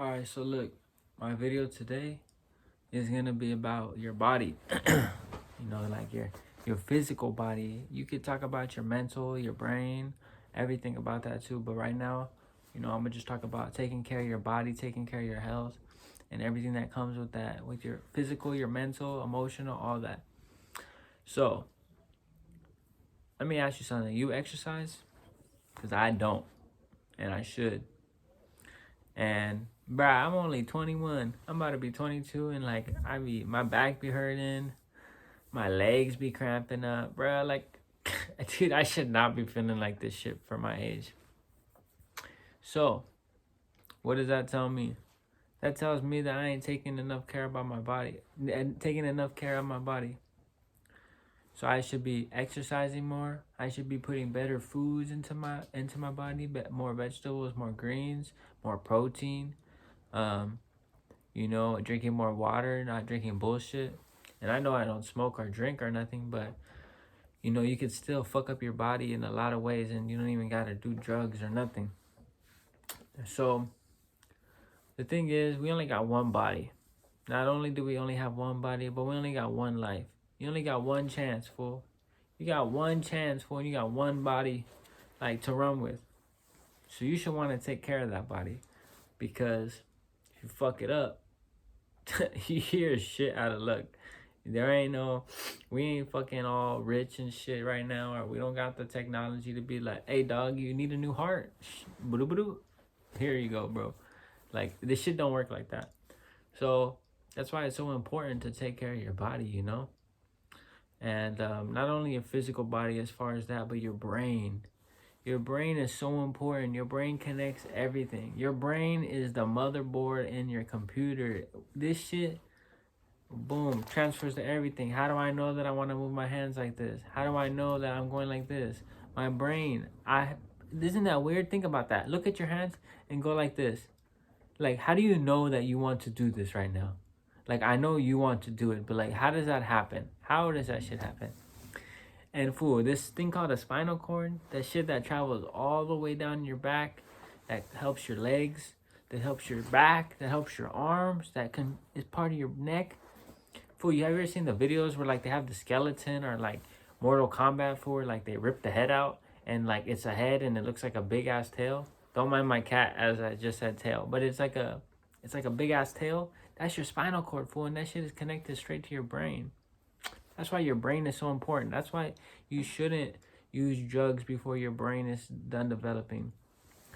Alright, so look, my video today is gonna be about your body. Like your physical body. You could talk about your mental, your brain, everything about that too. But right now, I'm gonna just talk about taking care of your body, taking care of your health, and everything that comes with that, with your physical, your mental, emotional, all that. So let me ask you something. You exercise? Because I don't, and I should. And bruh, I'm only 21. I'm about to be 22, and like my back be hurting, my legs be cramping up, bruh. Like, dude, I should not be feeling like this shit for my age. So, what does that tell me? That tells me that I ain't taking enough care about my body and taking enough care of my body. So I should be exercising more. I should be putting better foods into my body, but more vegetables, more greens, more protein. Um, drinking more water, not drinking bullshit. And I know I don't smoke or drink or nothing, but you could still fuck up your body in a lot of ways, and you don't even gotta do drugs or nothing. So the thing is, we only got one body. Not only do we only have one body, but we only got one life. You only got one chance, fool. You got one chance, fool, and you got one body, like, to run with. So you should want to take care of that body, because if you fuck it up, you're shit out of luck. We ain't fucking all rich and shit right now, or we don't got the technology to be like, hey dog, you need a new heart. Here you go, bro. Like, this shit don't work like that. So that's why it's so important to take care of your body. And not only your physical body as far as that, but your brain. Your brain is so important. Your brain connects everything. Your brain is the motherboard in your computer. This shit, boom, transfers to everything. How do I know that I want to move my hands like this? How do I know that I'm going like this? My brain, isn't that weird? Think about that. Look at your hands and go like this. Like, how do you know that you want to do this right now? Like, I know you want to do it, but like, how does that happen? How does that shit happen? And fool, this thing called a spinal cord, that shit that travels all the way down your back, that helps your legs, that helps your back, that helps your arms, is part of your neck. Fool, you have ever seen the videos where like they have the skeleton, or like Mortal Kombat, for like they rip the head out and like it's a head and it looks like a big ass tail? Don't mind my cat, as I just said tail, but it's like a big ass tail. That's your spinal cord, fool, and that shit is connected straight to your brain. That's why your brain is so important. That's why you shouldn't use drugs before your brain is done developing.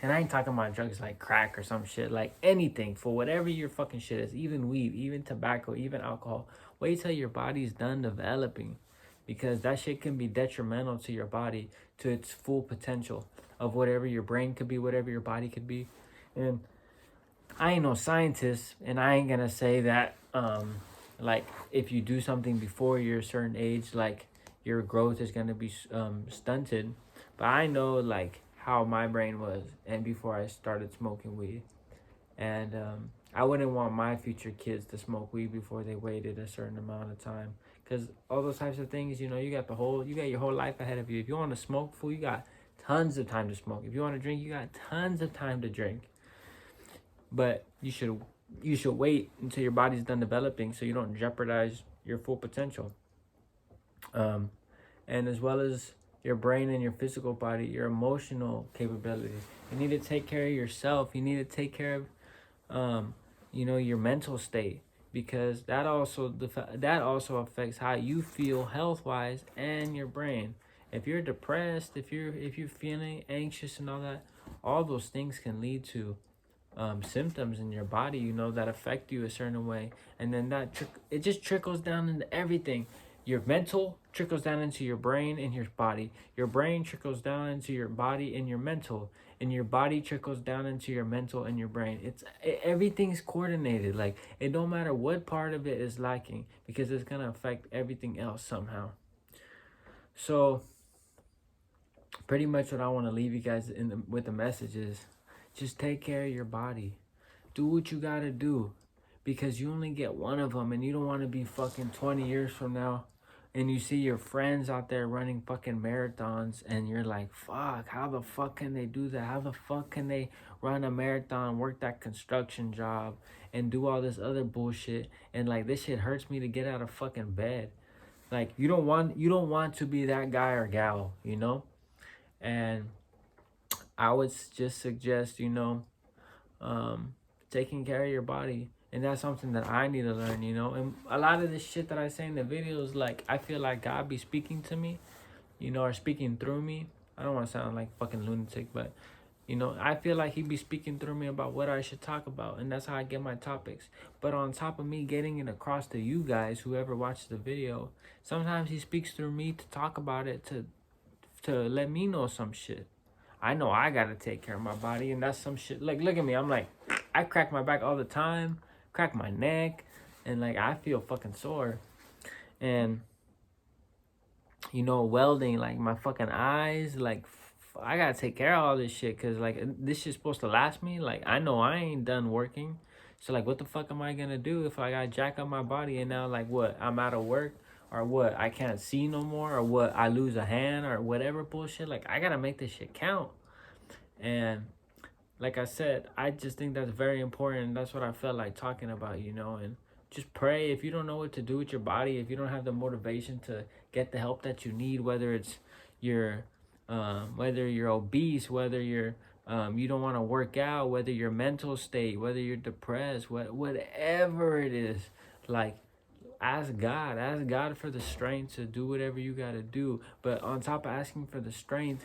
And I ain't talking about drugs like crack or some shit, like anything, for whatever your fucking shit is, even weed, even tobacco, even alcohol. Wait till your body's done developing, because that shit can be detrimental to your body, to its full potential of whatever your brain could be, whatever your body could be. And I ain't no scientist, and I ain't gonna say that, like, if you do something before you're a certain age, like, your growth is gonna be stunted. But I know, like, how my brain was, and before I started smoking weed. And I wouldn't want my future kids to smoke weed before they waited a certain amount of time, because all those types of things, you got your whole life ahead of you. If you want to smoke, fool, you got tons of time to smoke. If you want to drink, you got tons of time to drink. But you should wait until your body's done developing, so you don't jeopardize your full potential. And as well as your brain and your physical body, your emotional capabilities. You need to take care of yourself. You need to take care of, your mental state, because that also affects how you feel health wise, and your brain. If you're depressed, if you're feeling anxious and all that, all those things can lead to symptoms in your body, that affect you a certain way, and then it just trickles down into everything. Your mental trickles down into your brain and your body. Your brain trickles down into your body and your mental, and your body trickles down into your mental and your brain. Everything's coordinated. Like, it don't matter what part of it is lacking, because it's gonna affect everything else somehow. So, pretty much what I want to leave you guys with the message is, just take care of your body. Do what you gotta do, because you only get one of them, and you don't want to be fucking 20 years from now and you see your friends out there running fucking marathons, and you're like, fuck, how the fuck can they do that? How the fuck can they run a marathon, work that construction job, and do all this other bullshit? And like, this shit hurts me to get out of fucking bed. Like, you don't want to be that guy or gal, you know? And I would just suggest, taking care of your body. And that's something that I need to learn, And a lot of this shit that I say in the videos, like, I feel like God be speaking to me, or speaking through me. I don't want to sound like fucking lunatic, but, I feel like he be speaking through me about what I should talk about. And that's how I get my topics. But on top of me getting it across to you guys, whoever watched the video, sometimes he speaks through me to talk about it, to let me know some shit. I know I gotta take care of my body, and that's some shit. Like, look at me. I'm like, I crack my back all the time, crack my neck, and like, I feel fucking sore. And, welding, like, my fucking eyes, like, I gotta take care of all this shit, because, like, this shit's supposed to last me. Like, I know I ain't done working. So, like, what the fuck am I gonna do if I gotta jack up my body and now, like, what? I'm out of work? Or what? I can't see no more? Or what? I lose a hand? Or whatever bullshit? Like, I gotta make this shit count. And like I said, I just think that's very important. That's what I felt like talking about, and just pray. If you don't know what to do with your body, if you don't have the motivation to get the help that you need, whether it's whether you're obese, whether you're you don't want to work out, whether your mental state, whether you're depressed, whatever it is, like, ask God for the strength to do whatever you got to do. But on top of asking for the strength,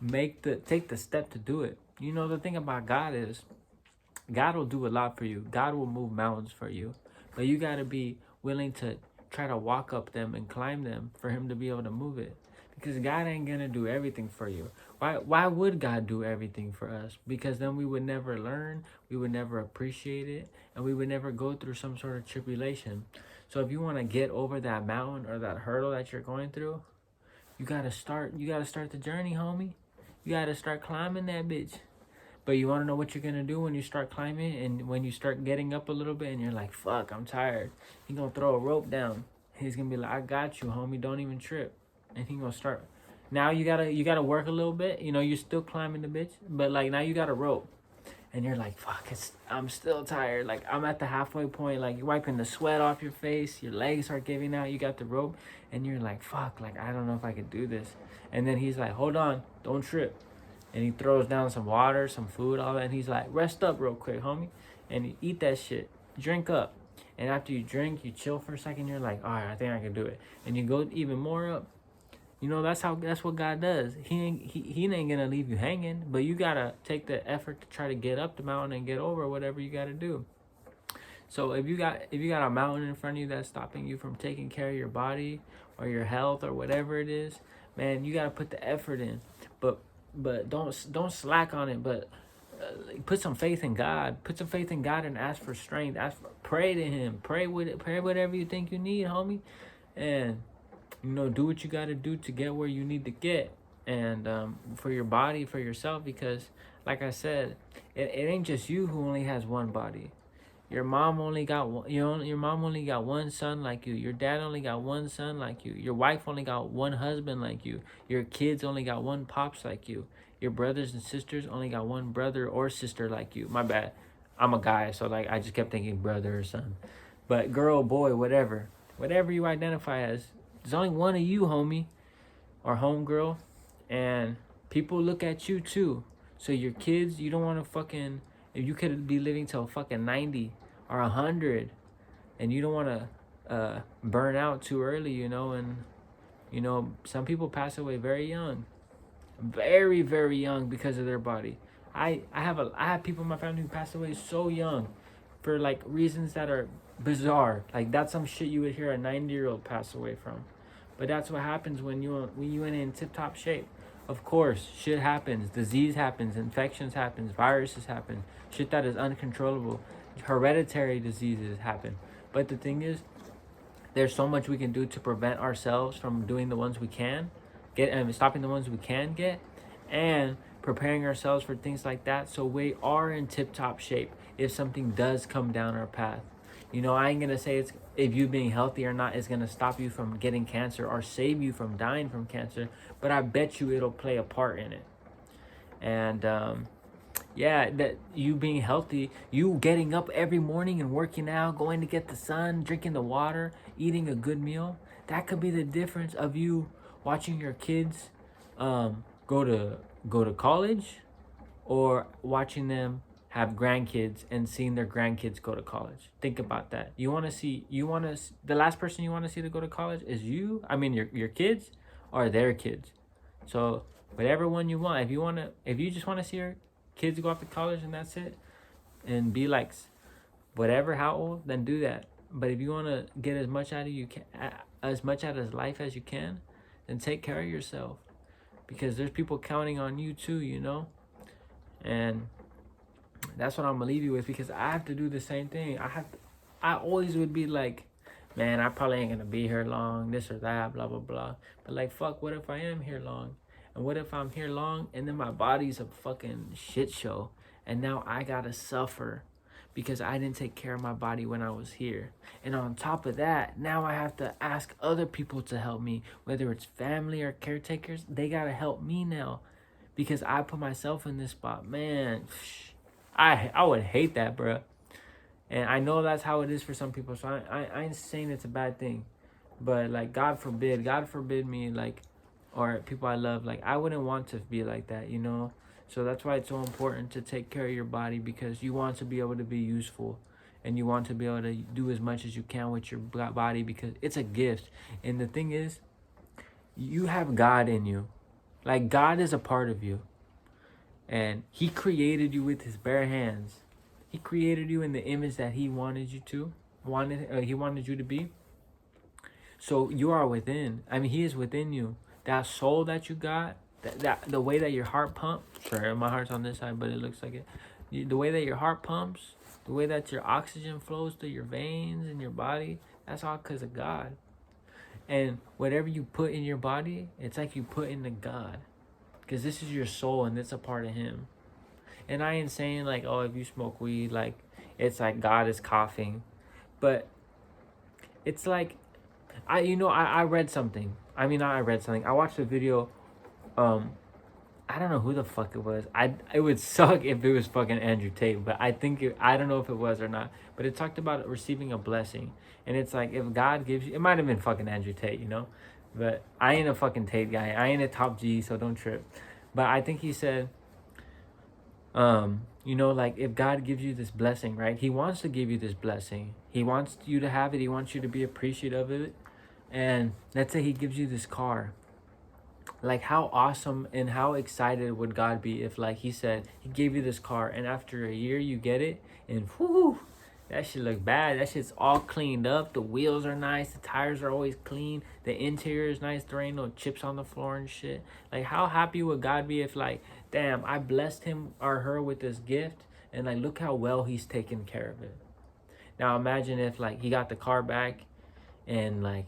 take the step to do it. The thing about God is, God will do a lot for you. God will move mountains for you. But you got to be willing to try to walk up them and climb them for him to be able to move it. Because God ain't going to do everything for you. Why would God do everything for us? Because then we would never learn, we would never appreciate it, and we would never go through some sort of tribulation. So if you want to get over that mountain or that hurdle that you're going through, you got to start the journey, homie. You got to start climbing that bitch. But you want to know what you're going to do when you start climbing, and when you start getting up a little bit and you're like, fuck, I'm tired. He's going to throw a rope down. He's going to be like, I got you, homie. Don't even trip. And he's going to start. Now you gotta work a little bit. You're still climbing the bitch. But, like, now you got a rope. And you're like, fuck, I'm still tired. Like, I'm at the halfway point. Like, you're wiping the sweat off your face. Your legs are giving out. You got the rope. And you're like, fuck, like, I don't know if I could do this. And then he's like, hold on. Don't trip. And he throws down some water, some food, all that. And he's like, rest up real quick, homie. And you eat that shit. Drink up. And after you drink, you chill for a second. You're like, all right, I think I can do it. And you go even more up. That's what God does. He ain't gonna leave you hanging, but you gotta take the effort to try to get up the mountain and get over whatever you gotta do. So if you got a mountain in front of you that's stopping you from taking care of your body or your health or whatever it is, man, you gotta put the effort in. But don't slack on it. But put some faith in God. Put some faith in God and ask for strength. Pray to Him. Pray whatever you think you need, homie, and do what you got to do to get where you need to get, and for your body, for yourself, because like I said, it ain't just you who only has one body. Your mom only got one, your mom only got one son like you. Your dad only got one son like you. Your wife only got one husband like you. Your kids only got one pops like you. Your brothers and sisters only got one brother or sister like you. My bad. I'm a guy, so like I just kept thinking brother or son. But girl, boy, whatever you identify as, there's only one of you, homie or homegirl, and people look at you too. So your kids, you don't want to fucking, if you could be living till fucking 90 or 100, and you don't want to burn out too early, and some people pass away very young, very, very young, because of their body. I have people in my family who passed away so young for like reasons that are bizarre. Like, that's some shit you would hear a 90-year-old pass away from. But that's what happens when you ain't in tip-top shape. Of course, shit happens. Disease happens. Infections happens. Viruses happen. Shit that is uncontrollable. Hereditary diseases happen. But the thing is, there's so much we can do to prevent ourselves from doing the ones we can get, and stopping the ones we can get, and preparing ourselves for things like that, so we are in tip-top shape if something does come down our path. You know, I ain't gonna say it's if you being healthy or not is gonna stop you from getting cancer or save you from dying from cancer, but I bet you it'll play a part in it. And yeah, that you being healthy, you getting up every morning and working out, going to get the sun, drinking the water, eating a good meal, that could be the difference of you watching your kids go to college, or watching them have grandkids and seeing their grandkids go to college. Think about that. The last person you want to see to go to college is you. I mean, your kids or their kids. So whatever one you want. If you just want to see your kids go off to college and that's it, and be like whatever how old, then do that. But if you want to get as much out of life as you can, then take care of yourself, because there's people counting on you too, you know. And that's what I'm gonna leave you with, because I have to do the same thing. I always would be like, man, I probably ain't gonna be here long, this or that, blah blah blah. But like, fuck, what if I am here long? And what if I'm here long and then my body's a fucking shit show, and now I gotta suffer because I didn't take care of my body when I was here. And on top of that, now I have to ask other people to help me, whether it's family or caretakers. They gotta help me now because I put myself in this spot. Man, I would hate that, bro. And I know that's how it is for some people. So I ain't saying it's a bad thing, but like, God forbid me, like, or people I love, like, I wouldn't want to be like that, you know. So that's why it's so important to take care of your body, because you want to be able to be useful, and you want to be able to do as much as you can with your body, because it's a gift. And the thing is, you have God in you. Like, God is a part of you, and he created you with his bare hands. He created you in the image that he wanted you to, he wanted you to be. So you are within. I mean, he is within you. That soul that you got, that the way that your heart pumps. Sorry, my heart's on this side, but it looks like it. The way that your heart pumps, the way that your oxygen flows through your veins and your body, that's all because of God. And whatever you put in your body, it's like you put into God, because this is your soul and it's a part of him. And I ain't saying like, oh, if you smoke weed, like, it's like God is coughing. But it's like, I read something. I watched a video. I don't know who the fuck it was. It would suck if it was fucking Andrew Tate, but I don't know if it was or not. But it talked about receiving a blessing. And it's like, if God gives you, it might have been fucking Andrew Tate, you know? But I ain't a fucking Tate guy. I ain't a top G, so don't trip. But I think he said, like, if God gives you this blessing, right? He wants to give you this blessing. He wants you to have it. He wants you to be appreciative of it. And let's say he gives you this car. Like, how awesome and how excited would God be if, like, he said he gave you this car, and after a year you get it, and whoo, that shit look bad. That shit's all cleaned up. The wheels are nice. The tires are always clean. The interior is nice. There ain't no chips on the floor and shit. Like, how happy would God be if, like, damn, I blessed him or her with this gift, and, like, look how well he's taken care of it. Now imagine if, like, he got the car back and, like,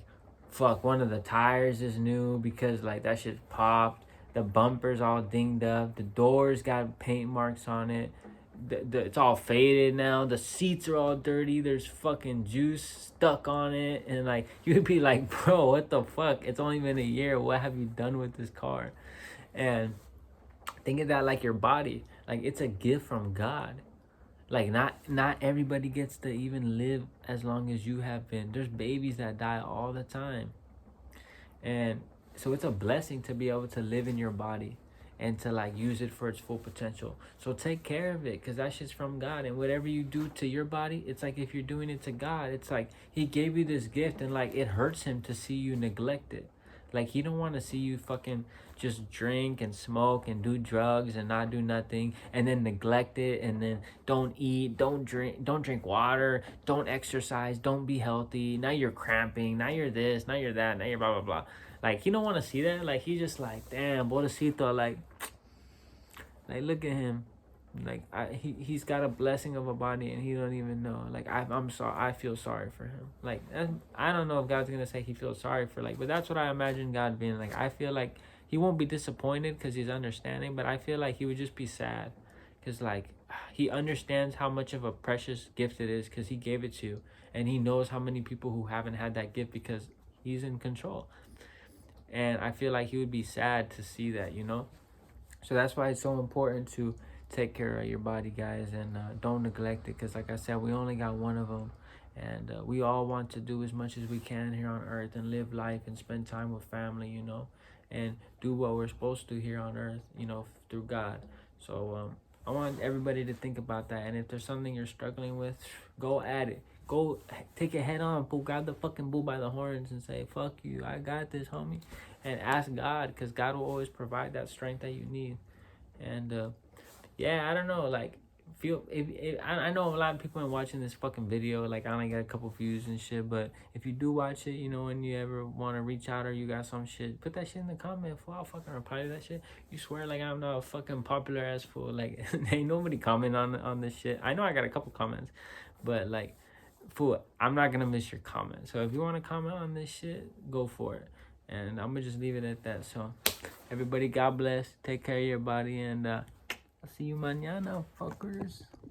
fuck, one of the tires is new because, like, that shit popped. The bumper's all dinged up. The doors got paint marks on it. It's all faded now. The seats are all dirty. There's fucking juice stuck on it. And, like, you'd be like, bro, what the fuck? It's only been a year. What have you done with this car? And think of that like your body. Like, it's a gift from God. Like, not everybody gets to even live as long as you have been. There's babies that die all the time. And so it's a blessing to be able to live in your body and to, like, use it for its full potential. So take care of it, because that shit's from God. And whatever you do to your body, it's like if you're doing it to God, it's like he gave you this gift, and, like, it hurts him to see you neglect it. Like, he don't want to see you fucking just drink and smoke and do drugs and not do nothing, and then neglect it, and then don't eat, don't drink water, don't exercise, don't be healthy. Now you're cramping, now you're this, now you're that, now you're blah, blah, blah. Like, he don't want to see that. Like, he's just like, damn, Bodecito, like, look at him. Like, he's got a blessing of a body and he don't even know. Like, I'm sorry. I feel sorry for him. Like, I don't know if God's gonna say he feels sorry for, like, but that's what I imagine God being. Like, I feel like he won't be disappointed because he's understanding, but I feel like he would just be sad, because, like, he understands how much of a precious gift it is because he gave it to you, and he knows how many people who haven't had that gift because he's in control. And I feel like he would be sad to see that, you know. So that's why it's so important to take care of your body, guys, and don't neglect it, because like I said, we only got one of them, and we all want to do as much as we can here on earth and live life and spend time with family, you know, and do what we're supposed to here on earth, you know, through God. So I want everybody to think about that, and if there's something you're struggling with, go at it. Go take it head on, grab the fucking bull by the horns and say, fuck you, I got this, homie. And ask God, because God will always provide that strength that you need. And yeah, I don't know, like, I know a lot of people are watching this fucking video, like, I only got a couple views and shit, but if you do watch it, you know, and you ever want to reach out or you got some shit, put that shit in the comment, fool. I'll fucking reply to that shit. You swear like I'm not a fucking popular ass fool, like, ain't nobody comment on this shit. I know I got a couple comments, but like, fool, I'm not gonna miss your comment. So if you want to comment on this shit, go for it. And I'm gonna just leave it at that. So everybody, God bless, take care of your body, and I'll see you mañana, fuckers.